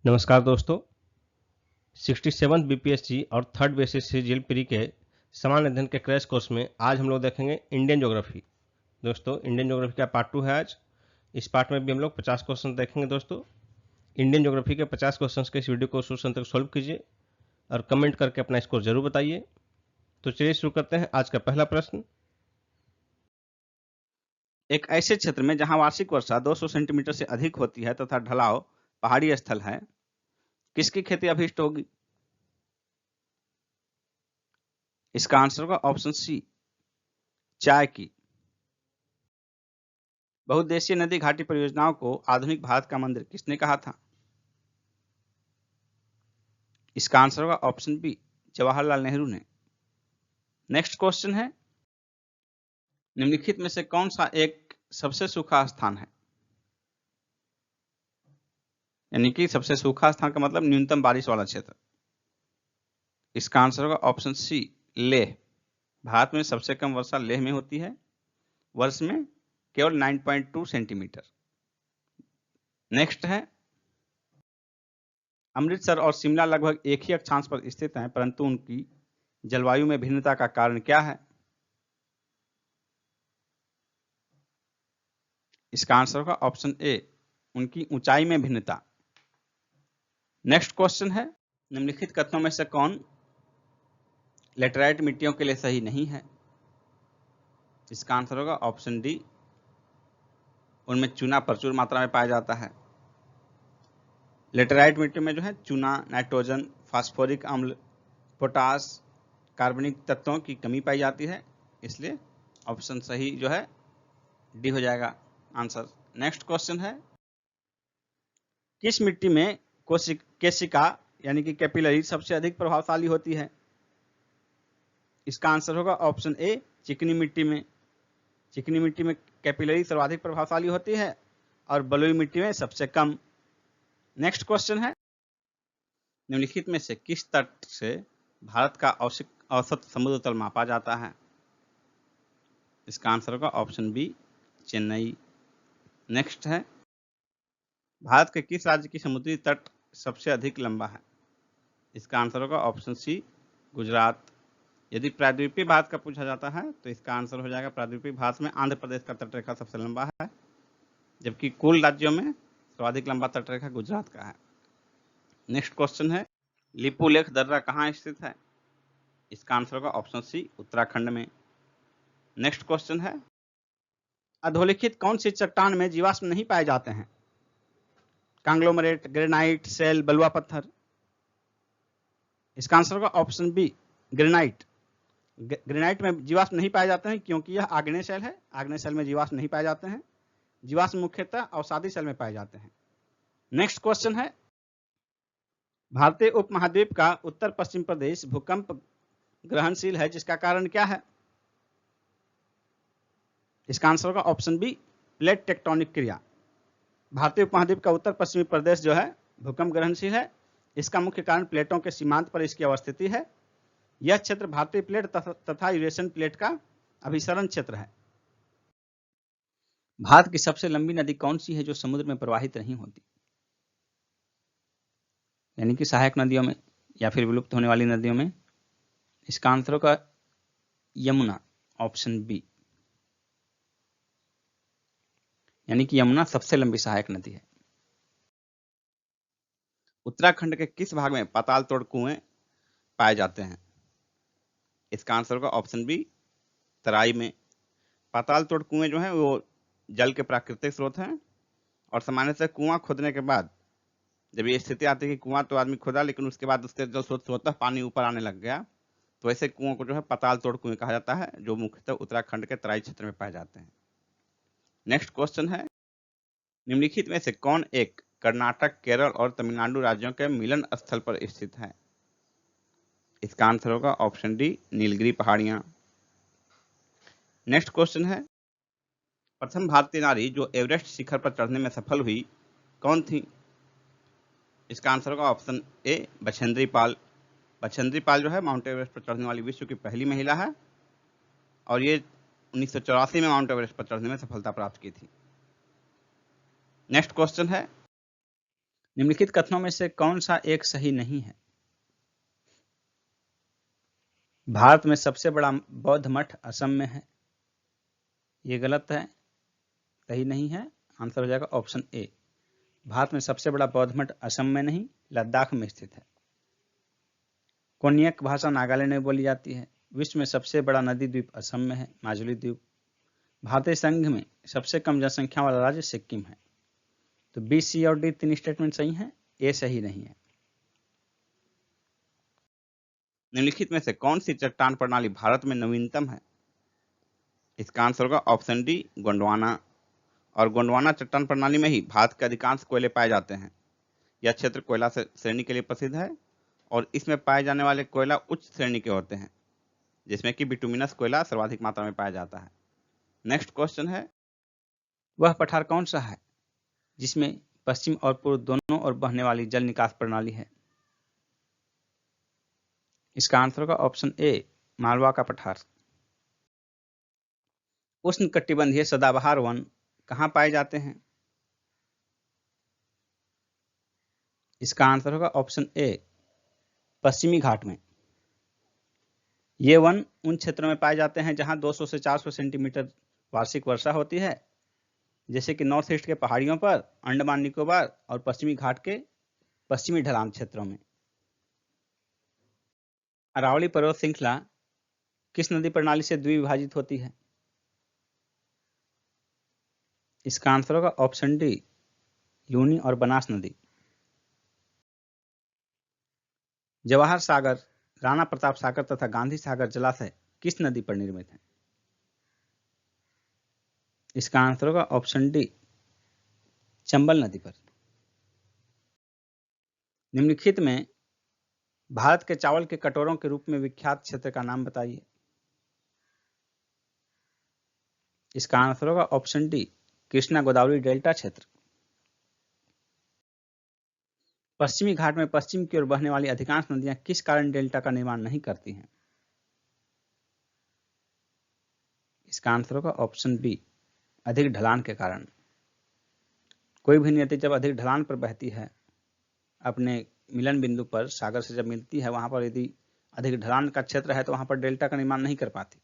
नमस्कार दोस्तों। 67 बीपीएससी और थर्ड बीएससी जीएल प्री के सामान्य अध्ययन के क्रैश कोर्स में आज हम लोग देखेंगे इंडियन ज्योग्राफी। दोस्तों, इंडियन ज्योग्राफी का पार्ट 2 है आज। इस पार्ट में भी हम लोग 50 क्वेश्चन देखेंगे। दोस्तों, इंडियन ज्योग्राफी के 50 क्वेश्चन के इस वीडियो को शुरू तक सॉल्व कीजिए और कमेंट करके अपना स्कोर जरूर बताइए। तो चलिए शुरू करते हैं। आज का पहला प्रश्न, एक ऐसे क्षेत्र में जहां वार्षिक वर्षा 200 सेंटीमीटर से अधिक होती है तथा ढलाव पहाड़ी स्थल है, किसकी खेती अभीष्ट होगी? इसका आंसर होगा ऑप्शन सी, चाय की। बहुउद्देशीय नदी घाटी परियोजनाओं को आधुनिक भारत का मंदिर किसने कहा था? इसका आंसर होगा ऑप्शन बी, जवाहरलाल नेहरू ने। नेक्स्ट क्वेश्चन है, निम्नलिखित में से कौन सा एक सबसे सूखा स्थान है? यानी कि सबसे सूखा स्थान का मतलब न्यूनतम बारिश वाला क्षेत्र। इसका आंसर होगा ऑप्शन सी, लेह। भारत में सबसे कम वर्षा लेह में होती है, वर्ष में केवल 9.2 सेंटीमीटर। नेक्स्ट है, अमृतसर और शिमला लगभग एक ही अक्षांश पर स्थित हैं, परंतु उनकी जलवायु में भिन्नता का कारण क्या है? इसका आंसर होगा ऑप्शन ए, उनकी ऊंचाई में भिन्नता। नेक्स्ट क्वेश्चन है, निम्नलिखित कथनों में से कौन लेटराइट मिट्टियों के लिए सही नहीं है? इसका आंसर होगा ऑप्शन डी, उनमें चूना प्रचुर मात्रा में पाया जाता है। लेटराइट मिट्टी में जो है चूना, नाइट्रोजन, फास्फोरिक अम्ल, पोटास, कार्बनिक तत्वों की कमी पाई जाती है, इसलिए ऑप्शन सही जो है डी हो जाएगा आंसर। नेक्स्ट क्वेश्चन है, किस मिट्टी में केशिका यानी कि कैपिलरी सबसे अधिक प्रभावशाली होती है? इसका आंसर होगा ऑप्शन ए, चिकनी मिट्टी में। चिकनी मिट्टी में कैपिलरी सर्वाधिक प्रभावशाली होती है और बलुई मिट्टी में सबसे कम। नेक्स्ट क्वेश्चन है, निम्नलिखित में से किस तट से भारत का औसत समुद्र तल मापा जाता है? इसका आंसर होगा ऑप्शन बी, चेन्नई। नेक्स्ट है, भारत के किस राज्य की समुद्री तट सबसे अधिक लंबा है? इसका आंसर होगा ऑप्शन सी, गुजरात। यदि प्रायद्वीपीय भारत का पूछा जाता है तो इसका आंसर हो जाएगा प्रायद्वीपीय भारत में आंध्र प्रदेश का तटरेखा सबसे लंबा है, जबकि कुल राज्यों में सर्वाधिक लंबा तटरेखा गुजरात का है। नेक्स्ट क्वेश्चन है, लिपुलेख दर्रा कहाँ स्थित है? इसका आंसर होगा ऑप्शन सी, उत्तराखंड में। नेक्स्ट क्वेश्चन है, अधोलिखित कौन सी चट्टान में जीवाश्म नहीं पाए जाते हैं? कांग्लोमरेट, ग्रेनाइट, सेल, बलुआ पत्थर। इसका आंसर होगा ऑप्शन बी, ग्रेनाइट। ग्रेनाइट में जीवाश्म नहीं पाए जाते हैं क्योंकि यह आग्नेय शैल है। आग्नेय शैल में जीवाश्म नहीं पाए जाते हैं। जीवाश्म मुख्यतः अवसादी शैल में पाए जाते हैं। नेक्स्ट क्वेश्चन है, भारतीय उपमहाद्वीप का उत्तर पश्चिम प्रदेश भूकंप ग्रहणशील है, जिसका कारण क्या है? इसका आंसर होगा ऑप्शन बी, प्लेट टेक्टोनिक क्रिया। भारतीय उपमहाद्वीप का उत्तर पश्चिमी प्रदेश जो है भूकंप ग्रहणशील है। इसका मुख्य कारण प्लेटों के सीमांत पर इसकी अवस्थिति है। यह क्षेत्र भारतीय प्लेट तथा यूरेशियन प्लेट का अभिसरण क्षेत्र है। भारत की सबसे लंबी नदी कौन सी है जो समुद्र में प्रवाहित नहीं होती? यानी कि सहायक नदियों में या फिर विलुप्त होने वाली नदियों में। इसका आंसर होगा यमुना, ऑप्शन बी। यानी कि यमुना सबसे लंबी सहायक नदी है। उत्तराखंड के किस भाग में पाताल तोड़ कुएं पाए जाते हैं? इसका आंसर होगा ऑप्शन बी, तराई में। पाताल तोड़ कुएं जो है वो जल के प्राकृतिक स्रोत हैं और सामान्य से कुआं खोदने के बाद जब ये स्थिति आती है कि कुआं तो आदमी खोदा लेकिन उसके बाद उसके जल स्रोत स्वतः पानी ऊपर आने लग गया, तो ऐसे कुओं को जो है पाताल तोड़ कुएं कहा जाता है, जो मुख्यतः उत्तराखंड के तराई क्षेत्र में पाए जाते हैं। नेक्स्ट क्वेश्चन है, निम्नलिखित में से कौन एक कर्नाटक, केरल और तमिलनाडु राज्यों के मिलन स्थल पर स्थित है? इसका आंसर होगा ऑप्शन डी, नीलगिरी पहाड़ियां। नेक्स्ट क्वेश्चन है, प्रथम भारतीय नारी जो एवरेस्ट शिखर पर चढ़ने में सफल हुई कौन थी? इसका आंसर होगा ऑप्शन ए, बछेंद्री पाल। बछेंद्री पाल जो है माउंट एवरेस्ट पर चढ़ने वाली विश्व की पहली महिला है और ये 1984 में माउंट एवरेस्ट पर चढ़ने में सफलता प्राप्त की थी। नेक्स्ट क्वेश्चन है, निम्नलिखित कथनों में से कौन सा एक सही नहीं है? भारत में सबसे बड़ा बौद्ध मठ असम में है। ये गलत है, सही नहीं है। आंसर हो जाएगा ऑप्शन ए। भारत में सबसे बड़ा बौद्ध मठ असम में नहीं, लद्दाख में स्थित है। कोन्याक भाषा नागालैंड में बोली जाती है। विश्व में सबसे बड़ा नदी द्वीप असम में है, माजुली द्वीप। भारतीय संघ में सबसे कम जनसंख्या वाला राज्य सिक्किम है। तो बी, सी और डी तीन स्टेटमेंट सही हैं, ए सही नहीं है। निम्नलिखित में से कौन सी चट्टान प्रणाली भारत में नवीनतम है? इसका आंसर होगा ऑप्शन डी, गोंडवाना। और गोंडवाना चट्टान प्रणाली में ही भारत के अधिकांश कोयले पाए जाते हैं। यह क्षेत्र कोयला से श्रेणी के लिए प्रसिद्ध है और इसमें पाए जाने वाले कोयला उच्च श्रेणी के होते हैं, जिसमें कि बिटुमिनस कोयला सर्वाधिक मात्रा में पाया जाता है। नेक्स्ट क्वेश्चन है, वह पठार कौन सा है जिसमें पश्चिम और पूर्व दोनों ओर बहने वाली जल निकास प्रणाली है? इसका आंसर होगा ऑप्शन ए, मालवा का पठार। उष्णकटिबंधीय सदाबहार वन कहाँ पाए जाते हैं? इसका आंसर होगा ऑप्शन ए, पश्चिमी घाट में। ये वन उन क्षेत्रों में पाए जाते हैं जहां 200 से 400 सेंटीमीटर वार्षिक वर्षा होती है, जैसे कि नॉर्थ ईस्ट के पहाड़ियों पर, अंडमान निकोबार और पश्चिमी घाट के पश्चिमी ढलान क्षेत्रों में। अरावली पर्वत श्रृंखला किस नदी प्रणाली से द्विविभाजित होती है? इसका आंसर होगा ऑप्शन डी, लूनी और बनास नदी। जवाहर सागर, राणा प्रताप सागर तथा गांधी सागर जलाशय किस नदी पर निर्मित है? इसका आंसर होगा ऑप्शन डी, चंबल नदी पर। निम्नलिखित में भारत के चावल के कटोरों के रूप में विख्यात क्षेत्र का नाम बताइए। इसका आंसर होगा option D, Krishna Godavari delta क्षेत्र। पश्चिमी घाट में पश्चिम की ओर बहने वाली अधिकांश नदियां किस कारण डेल्टा का निर्माण नहीं करती हैं? इसका आंसर होगा ऑप्शन बी, अधिक ढलान के कारण। कोई भी नदी जब अधिक ढलान पर बहती है, अपने मिलन बिंदु पर सागर से जब मिलती है, वहां पर यदि अधिक ढलान का क्षेत्र है तो वहां पर डेल्टा का निर्माण नहीं कर पाती।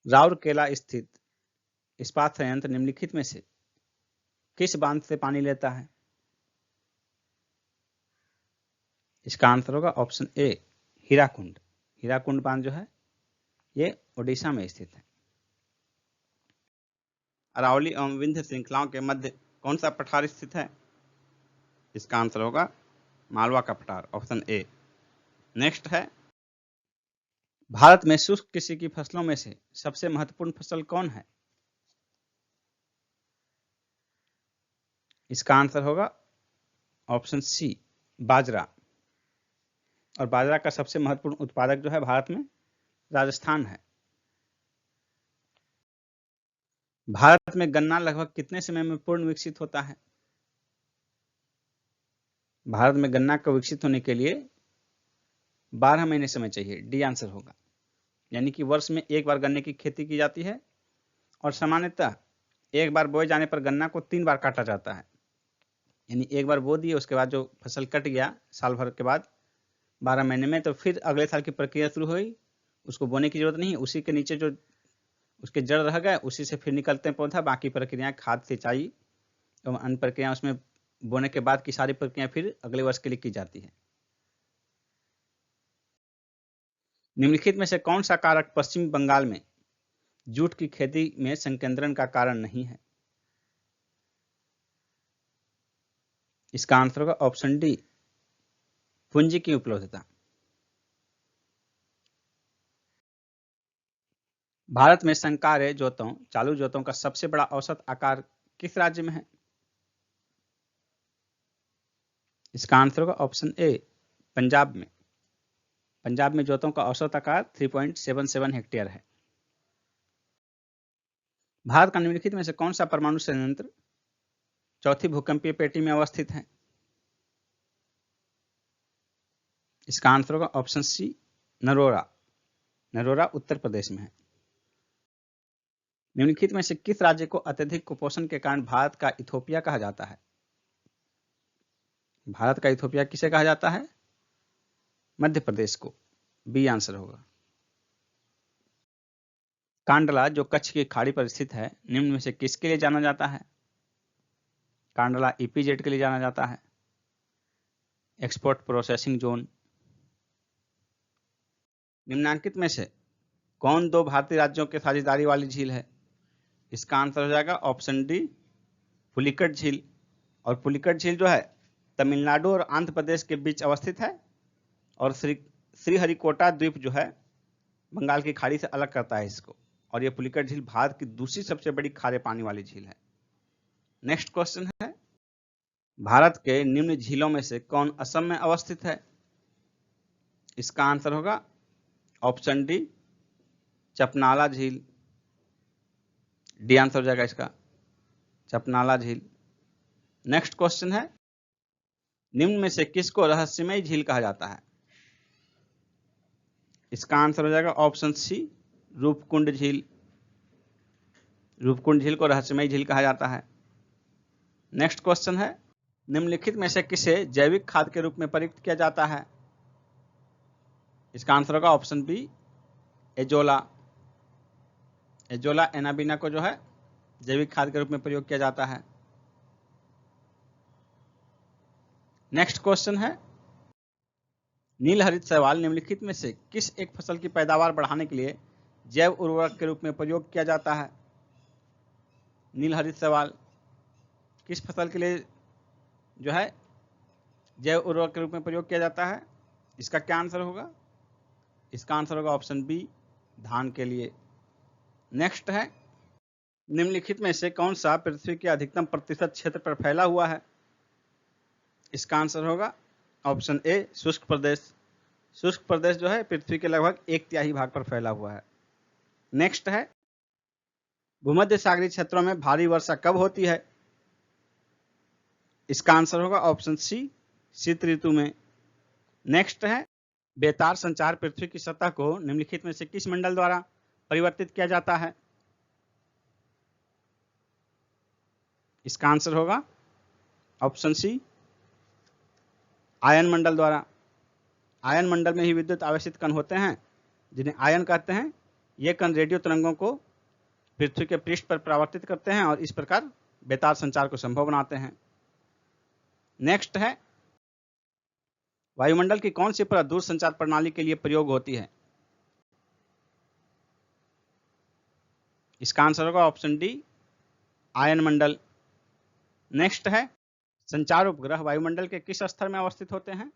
राउरकेला स्थित इस्पात संयंत्र निम्नलिखित में से किस बांध से पानी लेता है? इसका आंसर होगा ऑप्शन ए, हीराकुंड। हीराकुंड बांध जो है ये ओडिशा में स्थित है। अरावली एवं विंध्य श्रृंखलाओं के मध्य कौन सा पठार स्थित है? इसका आंसर होगा मालवा का पठार, ऑप्शन ए। नेक्स्ट है, भारत में शुष्क कृषि की फसलों में से सबसे महत्वपूर्ण फसल कौन है? इसका आंसर होगा ऑप्शन सी, बाजरा। और बाजरा का सबसे महत्वपूर्ण उत्पादक जो है भारत में राजस्थान है। भारत में गन्ना लगभग कितने समय में पूर्ण विकसित होता है? भारत में गन्ना को विकसित होने के लिए 12 महीने समय चाहिए, डी आंसर होगा। यानी कि वर्ष में एक बार गन्ने की खेती की जाती है और सामान्यतः एक बार बोए जाने पर गन्ना को 3 बार काटा जाता है। यानी एक बार बो दिए, उसके बाद जो फसल कट गया साल भर के बाद 12 महीने में, तो फिर अगले साल की प्रक्रिया शुरू हुई। उसको बोने की जरूरत नहीं, उसी के नीचे जो उसके जड़ रह गए उसी से फिर निकलते हैं पौधा। बाकी प्रक्रियाएं, खाद, सिंचाई एवं अन्य प्रक्रियाएं उसमें बोने के बाद की सारी प्रक्रियाएं फिर अगले वर्ष के लिए की जाती है। निम्नलिखित में से कौन सा कारक पश्चिम बंगाल में जूट की खेती में संकेंद्रण का कारण नहीं है? इसका आंसर होगा ऑप्शन डी, पूंजी की उपलब्धता। भारत में संकार्य जोतों, चालू जोतों का सबसे बड़ा औसत आकार किस राज्य में है? इसका आंसर होगा ऑप्शन ए, पंजाब में। पंजाब में जोतों का औसत आकार 3.77 हेक्टेयर है। भारत का निम्नलिखित में से कौन सा परमाणु संयंत्र चौथी भूकंपीय पेटी में अवस्थित है? इसका आंसर होगा ऑप्शन सी, नरोरा। नरोरा उत्तर प्रदेश में है। निम्नलिखित में से किस राज्य को अत्यधिक कुपोषण के कारण भारत का इथोपिया कहा जाता है? भारत का इथोपिया किसे कहा जाता है? मध्य प्रदेश को। बी आंसर होगा। कांडला जो कच्छ की खाड़ी पर स्थित है, निम्न में से किसके लिए जाना जाता है? कांडला ईपीजेड के लिए जाना जाता है। Export processing zone. निम्नांकित में से कौन दो भारतीय राज्यों के साझेदारी वाली झील है? इसका आंसर हो जाएगा ऑप्शन डी, पुलिकट झील। और पुलिकट झील जो है तमिलनाडु और आंध्र प्रदेश के बीच अवस्थित है, और श्रीहरिकोटा द्वीप जो है बंगाल की खाड़ी से अलग करता है इसको। और यह पुलिकट झील भारत की दूसरी सबसे बड़ी खारे पानी वाली झील है। नेक्स्ट क्वेश्चन है, भारत के निम्न झीलों में से कौन असम में अवस्थित है? इसका आंसर होगा ऑप्शन डी, चपनाला झील। डी आंसर हो जाएगा इसका, चपनाला झील। नेक्स्ट क्वेश्चन है, निम्न में से किसको रहस्यमयी झील कहा जाता है? इसका आंसर हो जाएगा ऑप्शन सी, रूपकुंड झील। रूपकुंड झील को रहस्यमयी झील कहा जाता है। नेक्स्ट क्वेश्चन है, निम्नलिखित में से किसे जैविक खाद के रूप में प्रयुक्त किया जाता है? इसका आंसर होगा option B, Azolla. Azolla Anabaena को जो है जैविक खाद के रूप में प्रयोग किया जाता है। नेक्स्ट क्वेश्चन है, नील हरित शैवाल निम्नलिखित में से किस एक फसल की पैदावार बढ़ाने के लिए जैव उर्वरक के रूप में प्रयोग किया जाता है? नील हरित शैवाल किस फसल के लिए जो है जैव उर्वरक के रूप में प्रयोग किया जाता है? इसका क्या आंसर होगा? इसका आंसर होगा ऑप्शन बी, धान के लिए। नेक्स्ट है, निम्नलिखित में से कौन सा पृथ्वी के अधिकतम प्रतिशत क्षेत्र पर फैला हुआ है? इसका आंसर होगा ऑप्शन ए, शुष्क प्रदेश। शुष्क प्रदेश जो है पृथ्वी के लगभग 1/3 भाग पर फैला हुआ है। नेक्स्ट है, भूमध्य सागरीय क्षेत्रों में भारी वर्षा कब होती है? इसका आंसर होगा ऑप्शन सी, शीत ऋतु में। नेक्स्ट है, बेतार संचार पृथ्वी की सतह को निम्नलिखित में से किस मंडल द्वारा परिवर्तित किया जाता है? इसका आंसर होगा ऑप्शन सी, आयन मंडल द्वारा। आयन मंडल में ही विद्युत आवेशित कण होते हैं जिन्हें आयन कहते हैं। ये कण रेडियो तरंगों को पृथ्वी के पृष्ठ पर परावर्तित करते हैं और इस प्रकार बेतार संचार को संभव बनाते हैं। नेक्स्ट है, वायुमंडल की कौन सी परत दूर संचार प्रणाली के लिए प्रयोग होती है? इसका आंसर होगा ऑप्शन डी, आयन मंडल। नेक्स्ट है, संचार उपग्रह वायुमंडल के किस स्तर में अवस्थित होते हैं?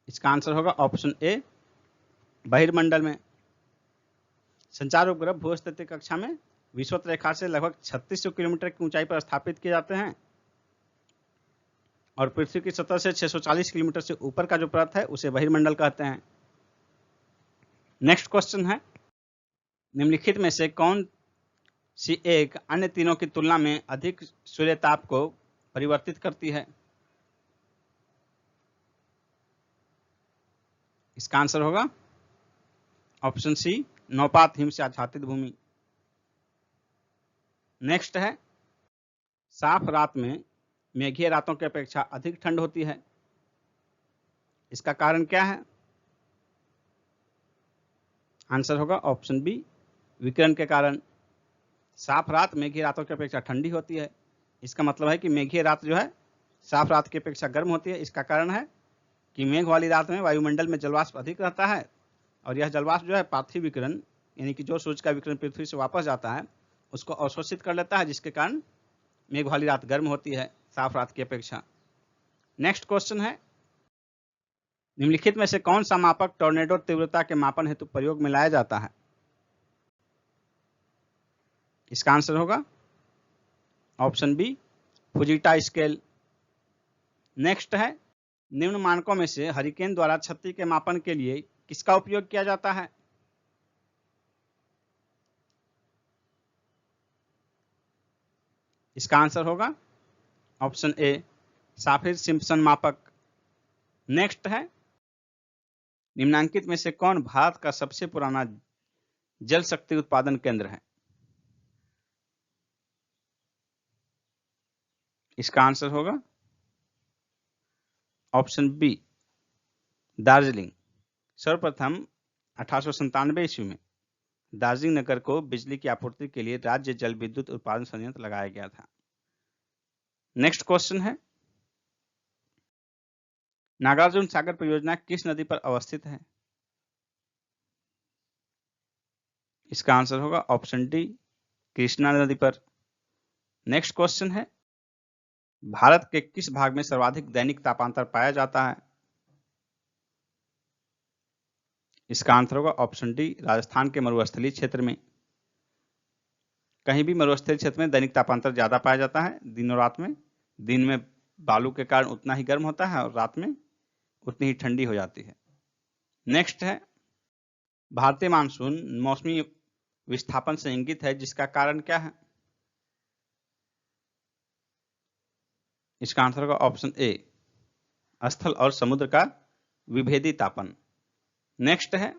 इसका आंसर होगा ऑप्शन ए, बहिर्मंडल में। संचार उपग्रह भूस्थितिक कक्षा में विषुवत रेखा से लगभग 3600 किलोमीटर की ऊंचाई पर स्थापित किए जाते हैं और पृथ्वी की सतह से 640 किलोमीटर से ऊपर का जो परत है उसे बहिर्मंडल कहते हैं। नेक्स्ट क्वेश्चन है, निम्नलिखित में से कौन सी एक अन्य तीनों की तुलना में अधिक सूर्य ताप को परिवर्तित करती है? इसका आंसर होगा ऑप्शन सी, नौपात हिम से आच्छादित भूमि। नेक्स्ट है, साफ रात में मेघीय रातों की अपेक्षा अधिक ठंड होती है। इसका कारण क्या है? आंसर होगा ऑप्शन बी, विकिरण के कारण। साफ रात मेघीय रातों की अपेक्षा ठंडी होती है। इसका मतलब है कि मेघीय रात जो है साफ रात की अपेक्षा गर्म होती है। इसका कारण है कि मेघ वाली रात में वायुमंडल में जलवाष्प अधिक रहता है और यह जलवाष्प जो है पार्थिव विकिरण यानी कि जो सूर्य का विकिरण पृथ्वी से वापस जाता है उसको अवशोषित कर लेता है, जिसके कारण मेघ वाली रात गर्म होती है साफ रात की अपेक्षा। नेक्स्ट क्वेश्चन है, निम्नलिखित में से कौन सा मापक टॉर्नेडो तीव्रता के मापन हेतु प्रयोग में लाया जाता है? इसका आंसर होगा ऑप्शन बी, फुजीटा स्केल। नेक्स्ट है, निम्न मानकों में से हरिकेन द्वारा क्षति के मापन के लिए किसका उपयोग किया जाता है? इसका आंसर होगा ऑप्शन ए, साफिर सिम्पसन मापक। नेक्स्ट है, निम्नांकित में से कौन भारत का सबसे पुराना जल शक्ति उत्पादन केंद्र है? इसका आंसर होगा ऑप्शन बी, दार्जिलिंग। सर्वप्रथम 1897 ईस्वी में दार्जिलिंग नगर को बिजली की आपूर्ति के लिए राज्य जल विद्युत उत्पादन संयंत्र लगाया गया था। नेक्स्ट क्वेश्चन है, नागार्जुन सागर परियोजना किस नदी पर अवस्थित है? इसका आंसर होगा ऑप्शन डी, कृष्णा नदी पर। नेक्स्ट क्वेश्चन है, भारत के किस भाग में सर्वाधिक दैनिक तापांतर पाया जाता है? इसका आंसर होगा ऑप्शन डी, राजस्थान के मरुस्थलीय क्षेत्र में। कहीं भी मरुस्थलीय क्षेत्र में दैनिक तापांतर ज्यादा पाया जाता है दिन और रात में। दिन में बालू के कारण उतना ही गर्म होता है और रात में उतनी ही ठंडी हो जाती है। नेक्स्ट है, भारतीय मानसून मौसमी विस्थापन से इंगित है, जिसका कारण क्या है? इसका आंसर होगा ऑप्शन ए, स्थल और समुद्र का विभेदी तापन। नेक्स्ट है,